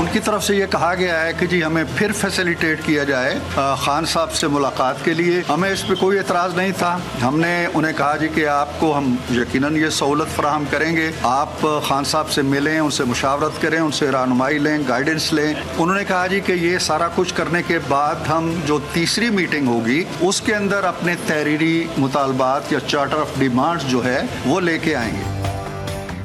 उनकी तरफ से ये कहा गया है कि जी हमें फिर फैसिलिटेट किया जाए खान साहब से मुलाकात के लिए। हमें इस पर कोई एतराज़ नहीं था। हमने उन्हें कहा जी कि आपको हम यकीनन ये सहूलत फराहम करेंगे, आप खान साहब से मिलें, उनसे मुशावरत करें, उनसे रहनुमाई लें, गाइडेंस लें। उन्होंने कहा जी कि ये सारा कुछ करने के बाद हम जो तीसरी मीटिंग होगी उसके अंदर अपने तहरीरी मुतालबात या चार्टर ऑफ डिमांड्स जो है वो लेके आएंगे।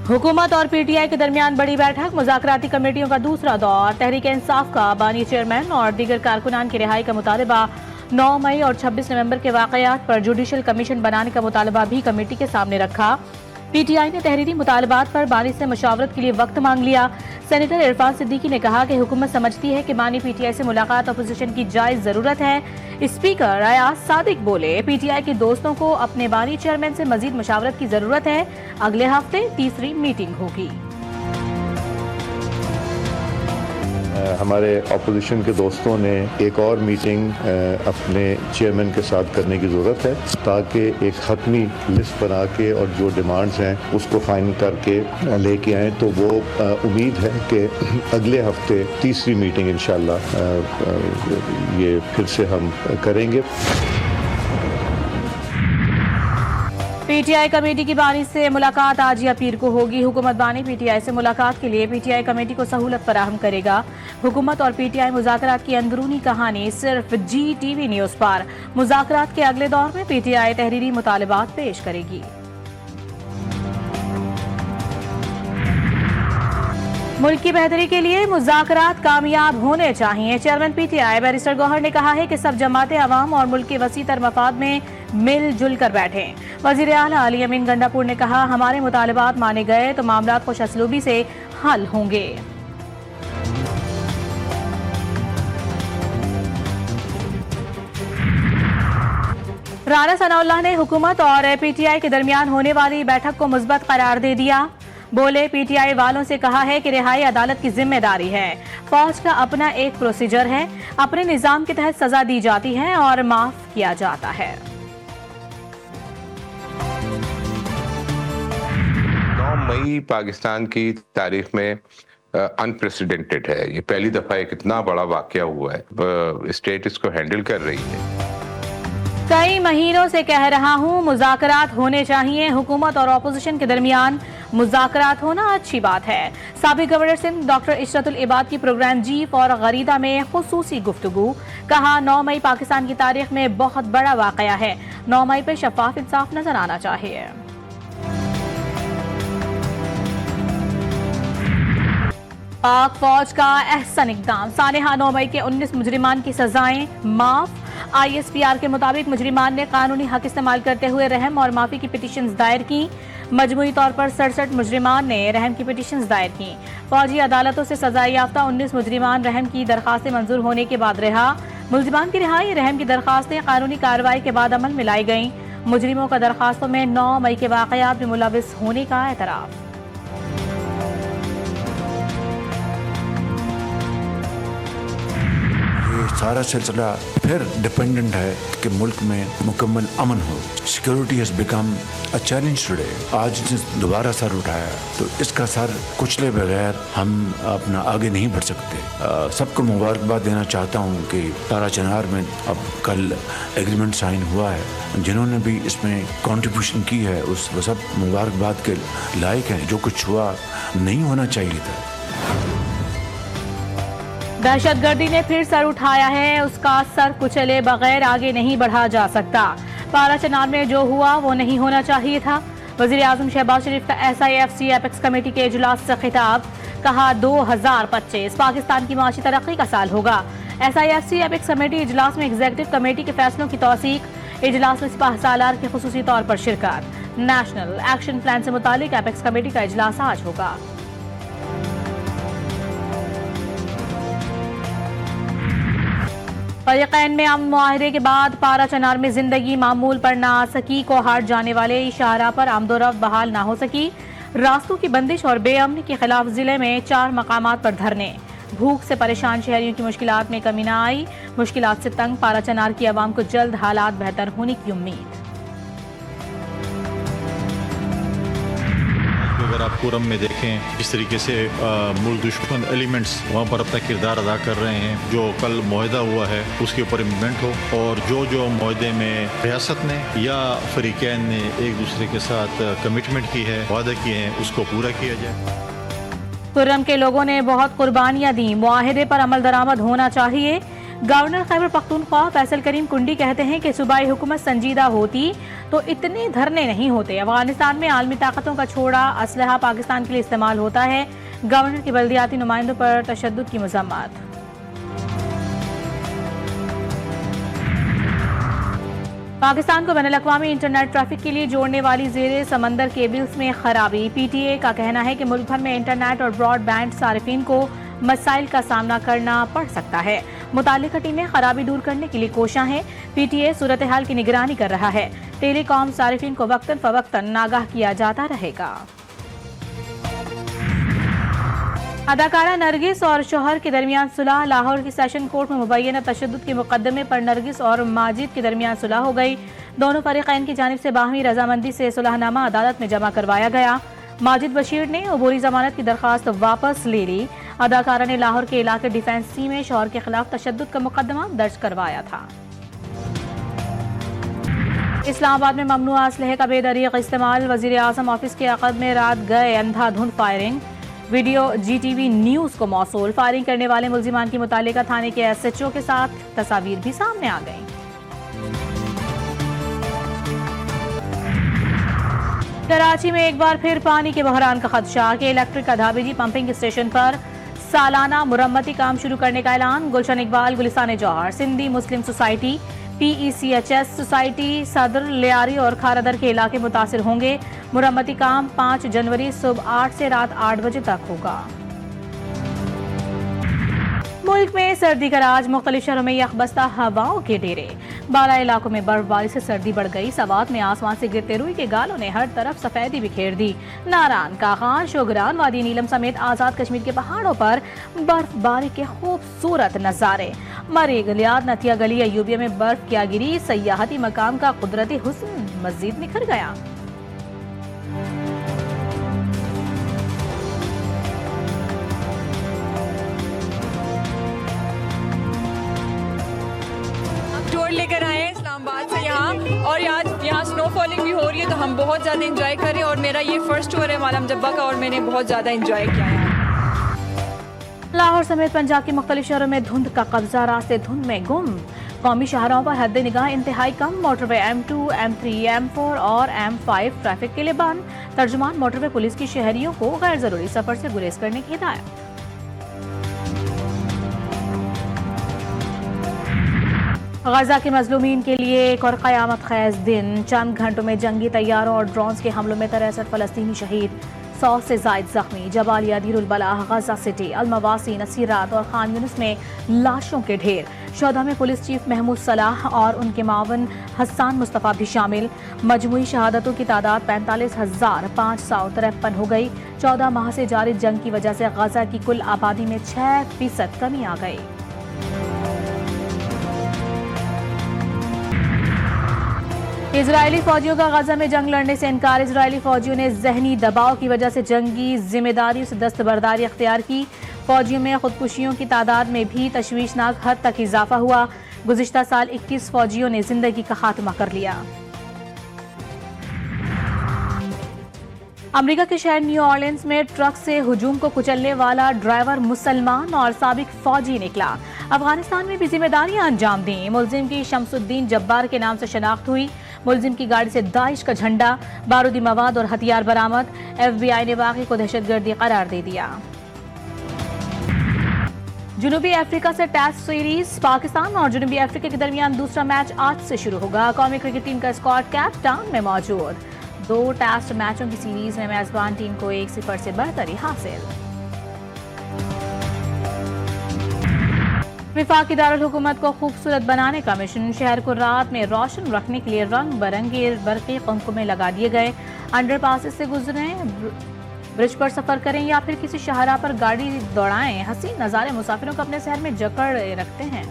हुकूमत और पीटीआई के दरमियान बड़ी बैठक, मुज़ाकराती कमेटियों का दूसरा दौर, तहरीक इंसाफ का बानी चेयरमैन और दीगर कारकुनान की रिहाई का मुतालबा, 9 मई और 26 नवंबर के वाक़यात पर जुडिशल कमीशन बनाने का मुतालबा भी कमेटी के सामने रखा। पीटीआई ने तहरीरी मुतालबात पर बानी से मशावरत के लिए वक्त मांग लिया। सेनेटर इरफान सिद्दीकी ने कहा कि हुकूमत समझती है कि बानी पीटीआई से मुलाकात अपोजिशन की जायज जरूरत है। स्पीकर अयाज सादिक बोले, पीटीआई के दोस्तों को अपने बानी चेयरमैन से मजीद मशावरत की जरूरत है। अगले हफ्ते तीसरी मीटिंग होगी। हमारे अपोजिशन के दोस्तों ने एक और मीटिंग अपने चेयरमैन के साथ करने की ज़रूरत है ताकि एक हतमी लिस्ट बना के और जो डिमांड्स हैं उसको फाइनल करके लेके आएँ। तो वो उम्मीद है कि अगले हफ्ते तीसरी मीटिंग इंशाल्लाह ये फिर से हम करेंगे। पीटीआई कमेटी की बानी से मुलाकात आज या पीर को होगी। हुकूमत बानी पीटीआई से मुलाकात के लिए पीटीआई कमेटी को सहूलत फराहम करेगा। हुकूमत और पीटीआई मुज़ाकरात की अंदरूनी कहानी सिर्फ GTV न्यूज़ पर। मुज़ाकरात के अगले दौर में पीटीआई तहरीरी मुतालबात पेश करेगी। मुल्क की बेहतरी के लिए मुज़ाकरात कामयाब होने चाहिए। चेयरमैन पीटीआई बैरिस्टर गौहर ने कहा है कि सब जमातें अवाम और मुल्क के वसी तर मफाद में मिलजुल कर बैठे। वज़ीर आला अली अमीन गंडापुर ने कहा, हमारे मुतालबात माने गए तो मामला खुशअस्लूबी से हल होंगे। राना सनाउल्लाह ने हुकूमत और पीटीआई के दरमियान होने वाली बैठक को मुस्बत करार दे दिया। बोले, पीटीआई वालों से कहा है कि रिहाई अदालत की जिम्मेदारी है। फौज का अपना एक प्रोसीजर है, अपने निजाम के तहत सजा दी जाती है और माफ किया जाता है। 9 मई पाकिस्तान की तारीख में अनप्रेसिडेंटेड है। ये पहली दफा एक इतना बड़ा वाकया हुआ है। स्टेट इसको हैंडल कर रही है। कई महीनों से कह रहा हूं, मुज़ाकरात होने चाहिए। हुकूमत और अपोजिशन के दरमियान मुज़ाकरात होना अच्छी बात है। साबिक गवर्नर सिंध डॉक्टर इशरतुल इबाद की प्रोग्राम जीफ और गरीदा में खुसूसी गुफ्तगू। कहा, 9 मई पाकिस्तान की तारीख में बहुत बड़ा वाकया है। 9 मई पर शफाफ इंसाफ नजर आना चाहिए। पाक फौज का अहसन इक़दाम, सानेहा 9 मई के 19 मुजरिमान की सजाएं माफ। ISPR के मुताबिक मुजरिमान ने कानूनी हक इस्तेमाल करते हुए रहम और माफी की पिटीशंस दायर की। मजमूई तौर पर 67 मुजरिमान ने रहम की पिटीशंस दायर की। फौजी अदालतों से सजा याफ्ता 19 मुजरिमान रहम की दरखास्तें मंजूर होने के बाद रिहा। मुलजिमान की रिहाई, रहम की दरखास्तें कानूनी कार्रवाई के बाद अमल में लाई गईं। मुजरिमों का दरखास्तों में 9 मई के वाकयात में मुलविस होने का एतराफ। सारा सिलसिला फिर डिपेंडेंट है कि मुल्क में मुकम्मल अमन हो। Security has become a challenge today. आज जिस दोबारा सर उठाया तो इसका सर कुचले बगैर हम अपना आगे नहीं बढ़ सकते। सबको मुबारकबाद देना चाहता हूँ कि तारा चनार में अब कल एग्रीमेंट साइन हुआ है। जिन्होंने भी इसमें कंट्रीब्यूशन की है उस वो सब मुबारकबाद के लायक हैं। जो कुछ हुआ नहीं होना चाहिए था। दहशतगर्दी ने फिर सर उठाया है, उसका सर कुचले बगैर आगे नहीं बढ़ा जा सकता। पारा चनार में जो हुआ वो नहीं होना चाहिए था। वज़ीर आज़म शहबाज शरीफ का SIFC एपेक्स कमेटी के इजलास से खिताब। कहा, 2025 पाकिस्तान की माशी तरक्की का साल होगा। SIFC एपेक्स कमेटी इजलास में एग्जीक्यूटिव कमेटी के फैसलों की तौसीक। इजलास में सिपाह सालार की खुसूसी तौर पर शिरकत। नेशनल एक्शन प्लान से मुतालिक एपेक्स कमेटी का इजलास आज होगा। फरीक़ैन में अमन मुआहदे के बाद पारा चनार में जिंदगी मामूल पर ना आ सकी। कोहाट जाने वाले शाहराह पर आमदोरफ्त बहाल ना हो सकी। रास्तों की बंदिश और बेअमनी के खिलाफ जिले में 4 मकामात पर धरने। भूख से परेशान शहरियों की मुश्किलात में कमी न आई। मुश्किलात से तंग पारा चनार की आवाम को जल्द हालात बेहतर होने की उम्मीद। अगर आप पुरम में देखें किस तरीके से मुल्क दुश्मन एलिमेंट्स वहाँ पर अपना किरदार अदा कर रहे हैं। जो कल मुआहदा हुआ है उसके ऊपर इम्प्लीमेंट हो और जो जो मुआहदे में रियासत ने या फरीकैन ने एक दूसरे के साथ कमिटमेंट की है, वादा किए हैं, उसको पूरा किया जाए। खुर्रम के लोगों ने बहुत कुर्बानियां दी, मुआहदे पर अमल दरामद होना चाहिए। गवर्नर खैबर पख्तूनख्वा फैसल करीम कुंडी कहते हैं कि सूबाई हुकूमत संजीदा होती तो इतने धरने नहीं होते। अफगानिस्तान में आलमी ताकतों का छोड़ा असलहा पाकिस्तान के लिए इस्तेमाल होता है। गवर्नर की बल्दियाती नुमाइंदों पर तशद्दुद की मज़म्मत। पाकिस्तान को बैनुल-अक़वामी इंटरनेट ट्रैफिक के लिए जोड़ने वाली ज़ेरे समंदर केबल्स में खराबी। PTA का कहना है कि मुल्क भर में इंटरनेट और ब्रॉडबैंड सारिफिन को मसाइल का सामना करना पड़ सकता है। मुताल्लिका टीमें खराबी दूर करने के लिए कोशां हैं। PTA सूरत हाल की निगरानी कर रहा है। टेलीकॉम सारिफिन को वक्तन फवक्तन आगाह किया जाता रहेगा। अदाकारा नरगिस और शोहर के दरमियान सुलह। लाहौर की सेशन कोर्ट में मुबैना तशद्दुद के मुकदमे पर नरगिस और माजिद के दरमियान सुलह हो गई। दोनों फरीकैन की जानिब से बाहमी रजामंदी से सुलहनामा अदालत में जमा करवाया गया। माजिद बशीर ने अबूरी जमानत की दरख्वास्त वापस ले ली। अदाकारा ने लाहौर के इलाके डिफेंस सी में शोहर के खिलाफ तशद्दुद का मुकदमा दर्ज करवाया था। इस्लामाबाद में ममनुआ असलहे का बेदरीग इस्तेमाल। वजीर आजम ऑफिस के अक़द में रात गए अंधाधुंध फायरिंग। वीडियो GTV न्यूज को मौसूल। फायरिंग करने वाले मुल्जिमान की मुतालिका थाने के SHO के साथ तस्वीर भी सामने आ गई। कराची में एक बार फिर पानी के बहरान का खदशा के इलेक्ट्रिक अधाबेजी पंपिंग स्टेशन पर सालाना मुरम्मती काम शुरू करने का ऐलान। गुलशन इकबाल, गुलिस्तान जौहर, सिंधी मुस्लिम सोसाइटी, PECHS सोसाइटी, सदर, लियारी और खारादर के इलाके मुतासिर होंगे। मुरम्मती काम 5 जनवरी सुबह 8 से रात 8 बजे तक होगा। मुल्क में सर्दी का राज। मुख्तलिफ शहरों में यखबस्ता हवाओं के डेरे। बाला इलाकों में बर्फबारी से सर्दी बढ़ गई। सवात में आसमान से गिरते रुई के गालों ने हर तरफ सफेदी बिखेर दी। नारान, कागान, शोगरान, वादी नीलम समेत आजाद कश्मीर के पहाड़ों पर बर्फबारी के खूबसूरत नजारे। मरी, गलियात, नतिया गली, अयूबिया में बर्फ क्या गिरी। सयाहती मकाम का कुदरती हुस्न मजीद निखर गया। टूर लेकर आए हैं इस्लामाबाद से यहाँ, और आज यहाँ स्नोफॉलिंग भी हो रही है तो हम बहुत ज़्यादा एंजॉय कर रहे हैं। और मेरा ये फर्स्ट टूर है मालम जब्बा का और मैंने बहुत ज़्यादा एंजॉय किया है। लाहौर समेत पंजाब के मुख्तलिफ शहरों में धुंध का कब्जा। रास्ते धुंध में गुम। कौमी शाहराहों पर हद निगाह इंतहाई कम। मोटरवे M2, M3, M4 और M5 ट्रैफिक के लिए बंद। तर्जुमान मोटरवे पुलिस की शहरियों को गैर जरूरी सफर से गुरेज करने की हिदायत। गजा के मजलूमीन के लिए एक और क़यामत ख़ैज़ दिन। चंद घंटों में जंगी तैयारों और ड्रोन्स के हमलों में 63 फ़लस्तीनी शहीद, 100 से ज़ायद जख्मी। जबालिया, दीरुल बलाह, गजा सिटी, अलमवासी, नसीरात और खान यूनिस में लाशों के ढेर। शोधा में पुलिस चीफ महमूद सलाह और उनके मावन हसन मुस्तफ़ा भी शामिल। मजमूई शहादतों की तादाद 45,553 हो गई। 14 माह से जारी जंग की वजह से गजा की कुल आबादी में 6% कमी आ गई। इजरायली फौजियों का गजा में जंग लड़ने से इनकार। इजरायली फौजियों ने जहनी दबाव की वजह से जंगी जिम्मेदारियों से दस्तबरदारी अख्तियार की। फौजियों में खुदकुशियों की तादाद में भी तशवीशनाक हद तक इजाफा हुआ। गुज़िश्ता साल 21 फौजियों ने जिंदगी का खात्मा कर लिया। अमेरिका के शहर न्यू ऑर्लिन्स में ट्रक से हुजूम को कुचलने वाला ड्राइवर मुसलमान और साबिक फौजी निकला। अफगानिस्तान में भी जिम्मेदारियां अंजाम दी। मुलजिम की शमसुद्दीन जब्बार के नाम से शनाख्त हुई। मुलजिम की गाड़ी से दाइश का झंडा, बारूदी मवाद और हथियार बरामद। FBI ने वाक़े को दहशतगर्दी करार दे दिया। जनूबी अफ्रीका से टेस्ट सीरीज। पाकिस्तान और जनूबी अफ्रीका के दरमियान दूसरा मैच आज से शुरू होगा। कौमी क्रिकेट टीम का स्क्वाड कैप टाउन में मौजूद। 2 टेस्ट मैचों की सीरीज में मेजबान टीम को 1-0 से बढ़तरी हासिल। वफाकी दारुल हुकूमत को खूबसूरत बनाने का मिशन। शहर को रात में रोशन रखने के लिए रंग बिरंगे बरक़ी कुमकुमे लगा दिए गए। अंडरपासेस से गुजरें, ब्रिज पर सफर करें या फिर किसी शाहराह पर गाड़ी दौड़ाएं। हसीन नज़ारे मुसाफिरों को अपने शहर में जकड़ रखते हैं।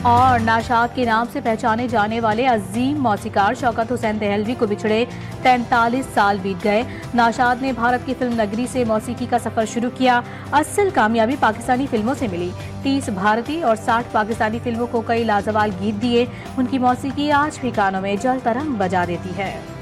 और नाशाद के नाम से पहचाने जाने वाले अजीम मौसीकार शौकत हुसैन दहलवी को बिछड़े 43 साल बीत गए। नाशाद ने भारत की फिल्म नगरी से मौसीकी का सफर शुरू किया। असल कामयाबी पाकिस्तानी फिल्मों से मिली। 30 भारतीय और 60 पाकिस्तानी फिल्मों को कई लाजवाब गीत दिए। उनकी मौसीकी आज भी कानों में जल तरंग बजा देती है।